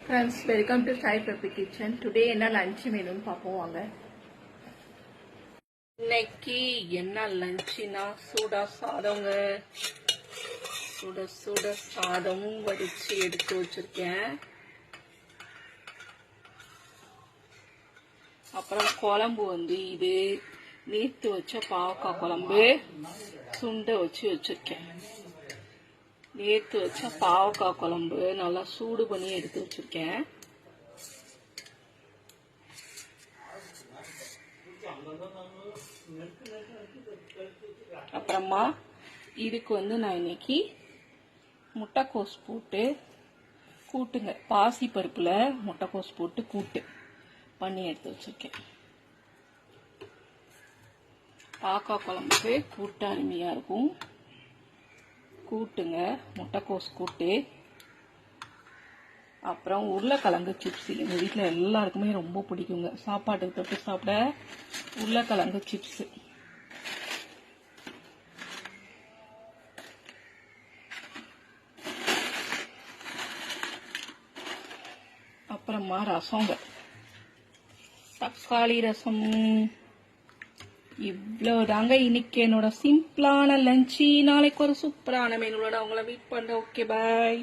Friends, welcome to Sai Peppy Kitchen. Today என்ன lunch மெனுன்னு பார்ப்போம் வாங்க. இன்னைக்கு என்ன லஞ்ச்னா சூடா சாதங்க. சுட சுட சாதம் வடிச்சு எடுத்து வச்சிருக்கேன். அப்புறம் குழம்பு இது நேத்து வச்ச பாவக்காய் குழம்பு சுண்டை வச்சிருக்கேன். நேத்து வச்ச பாவக்காய் குழம்பு நல்லா சூடு பண்ணி எடுத்து வச்சிருக்கேன். அப்புறமா இதுக்கு நான் இன்னைக்கு முட்டைக்கோஸ் போட்டு கூட்டுங்க, பாசி பருப்புல முட்டைக்கோஸ் போட்டு கூட்டு பண்ணி எடுத்து வச்சிருக்கேன். பாவக்காய் குழம்புக்கு கூட்டு அருமையா இருக்கும். கூட்டுங்க, முட்டைக்கோஸ் கூட்டு. அப்புறம் உருளைக்கிழங்கு சிப்ஸ். எங்க வீட்டுல எல்லாருக்குமே ரொம்ப பிடிக்குங்க. சாப்பாட்டுக்கு தொட்டு சாப்பிட உருளைக்கிழங்கு சிப்ஸ். அப்புறமா ரசங்க, தக்காளி ரசம். இவ்வளவுதாங்க இன்னைக்கு என்னோட சிம்பிளான லஞ்ச். நாளைக்கு ஒரு சூப்பரான மெனுவோட உங்களை மீட் பண்றேன். ஓகே, பாய்.